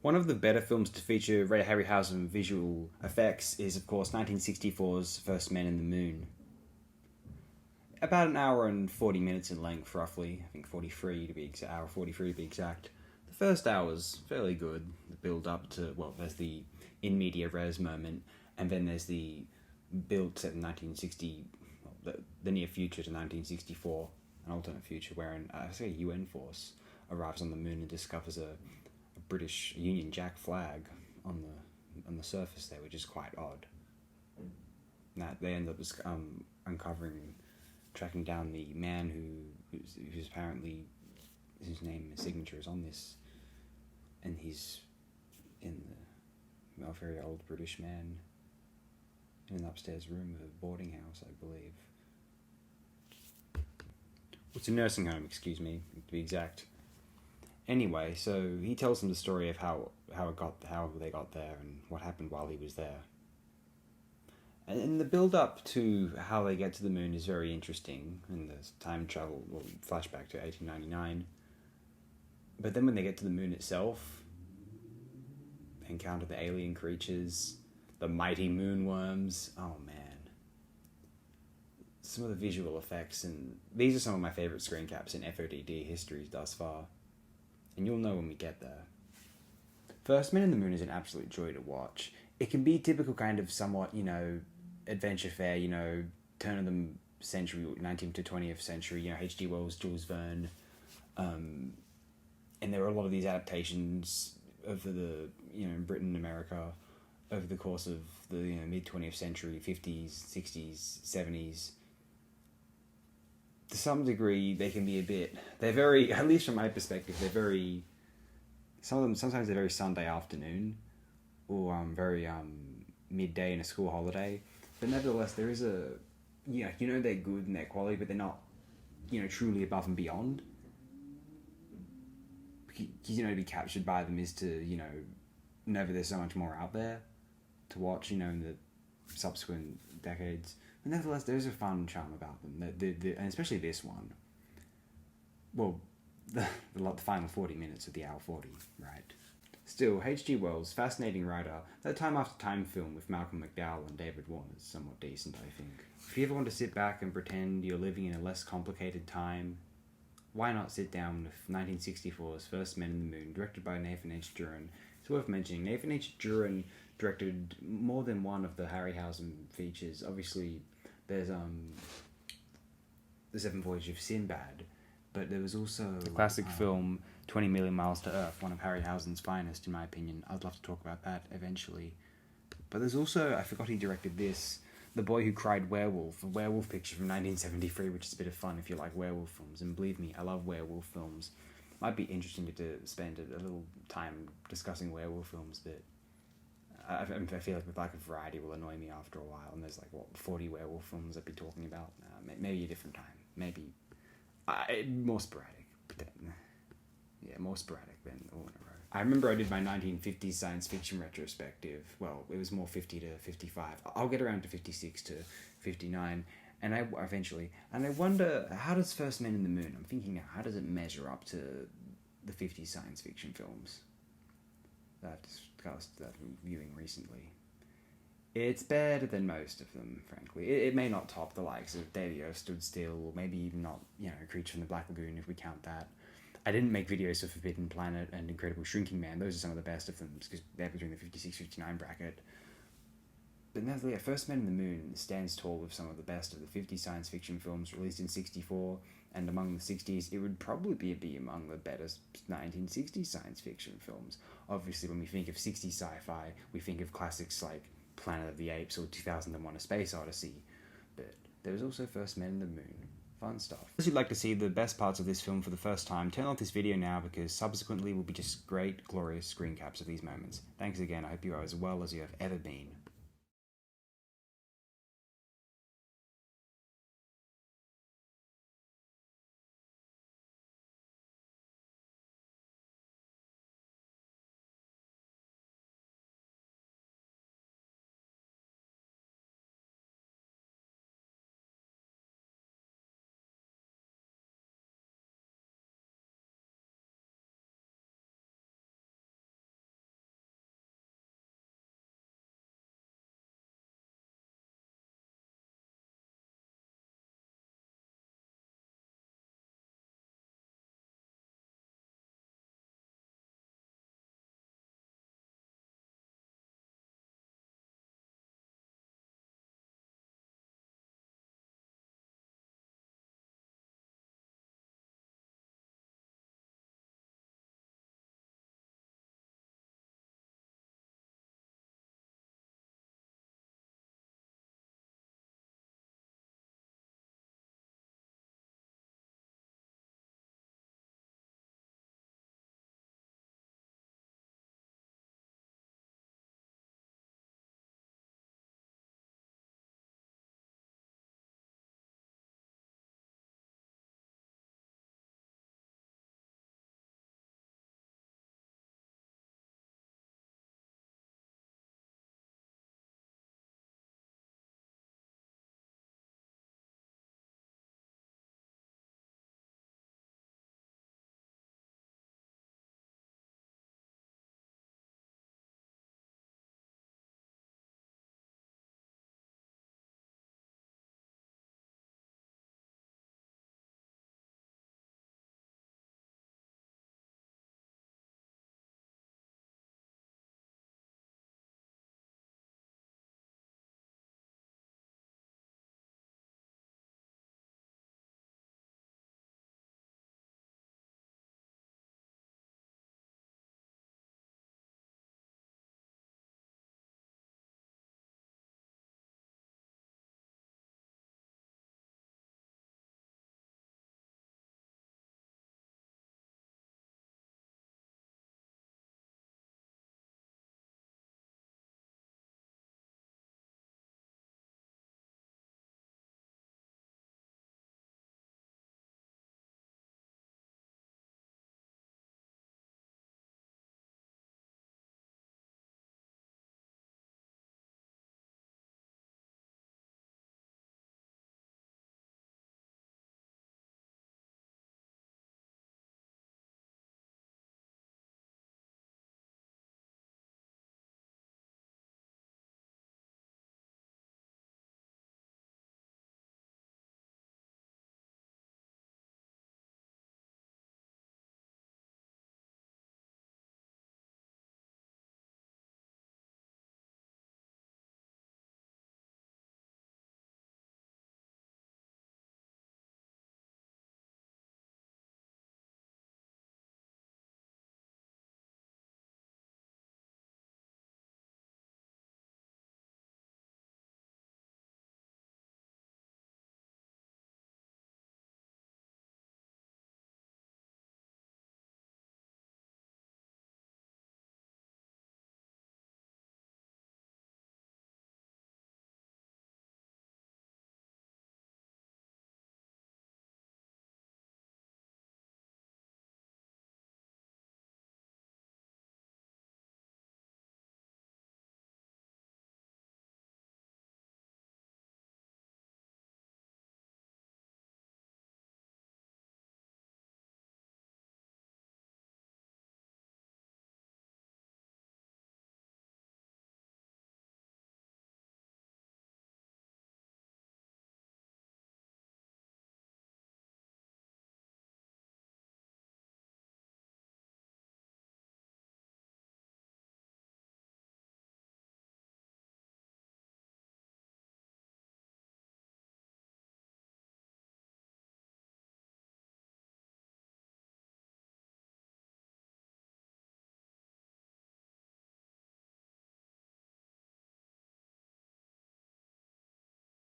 One of the better films to feature Ray Harryhausen visual effects is, of course, 1964's First Men in the Moon. About an hour and 40 minutes in length, roughly. I think 43 to be exact. Hour 43 to be exact. The first hour's fairly good. The build up to, well, there's the in media res moment, and then there's the build set in 1960, well, the near future to 1964, an alternate future wherein, a UN force arrives on the moon and discovers a British Union Jack flag on the surface there, which is quite odd. Now they end up uncovering, tracking down the man who's apparently, whose name and signature is on this, and he's a very old British man in an upstairs room of a boarding house, I believe. It's a nursing home, excuse me, to be exact. Anyway, so he tells them the story of how they got there and what happened while he was there. And the build-up to how they get to the moon is very interesting, and there's time travel, well, flashback to 1899. But then when they get to the moon itself, they encounter the alien creatures, the mighty moonworms. Oh man. Some of the visual effects, and these are some of my favourite screen caps in FODD history thus far. And you'll know when we get there. First Men in the Moon is an absolute joy to watch. It can be typical kind of somewhat, adventure fare, turn of the century, 19th to 20th century, H.G. Wells, Jules Verne. And there are a lot of these adaptations over the, in Britain and America over the course of the mid-20th century, 50s, 60s, 70s. To some degree, they can be they're very, at least from my perspective, some of them, sometimes they're very Sunday afternoon, or very midday in a school holiday, but nevertheless, there is they're good in their quality, but they're not, truly above and beyond. Because, to be captured by them is to, know that there's so much more out there to watch, in the subsequent decades. But nevertheless, there's a fun charm about them, and especially this one. Well, the final 40 minutes of the hour 40, right? Still, H.G. Wells, fascinating writer. That Time After Time film with Malcolm McDowell and David Warner is somewhat decent, I think. If you ever want to sit back and pretend you're living in a less complicated time, why not sit down with 1964's First Men in the Moon, directed by Nathan H. Juran. It's worth mentioning, Nathan H. Juran directed more than one of the Harryhausen features. Obviously, there's The Seventh Voyage of Sinbad, but there was also the classic film 20 Million Miles to Earth, one of Harryhausen's finest, in my opinion. I'd love to talk about that eventually. But there's also, I forgot he directed this, The Boy Who Cried Werewolf, a werewolf picture from 1973, which is a bit of fun if you like werewolf films. And believe me, I love werewolf films. Might be interesting to spend a little time discussing werewolf films, but I feel like the lack of variety will annoy me after a while. And there's 40 werewolf films I'd be talking about. Maybe a different time. Maybe more sporadic. More sporadic than all in a row. I remember I did my 1950s science fiction retrospective. Well, it was more 50 to 55. I'll get around to 56 to 59, and I wonder, how does First Men in the Moon, I'm thinking now, how does it measure up to the 50s science fiction films that I've discussed, that I'm viewing recently? It's better than most of them, frankly. It may not top the likes of Day the Earth Stood Still, or maybe even not, Creature from the Black Lagoon, if we count that. I didn't make videos for Forbidden Planet and Incredible Shrinking Man. Those are some of the best of them, because they're between the 56-59 bracket. But nevertheless, First Men in the Moon stands tall with some of the best of the 50 science fiction films released in 64, and among the 60s, it would probably be among the better 1960s science fiction films. Obviously, when we think of 60s sci-fi, we think of classics like Planet of the Apes or 2001: A Space Odyssey. But there was also First Men in the Moon. Fun stuff. If you'd like to see the best parts of this film for the first time, turn off this video now, because subsequently will be just great, glorious screen caps of these moments. Thanks again, I hope you are as well as you have ever been.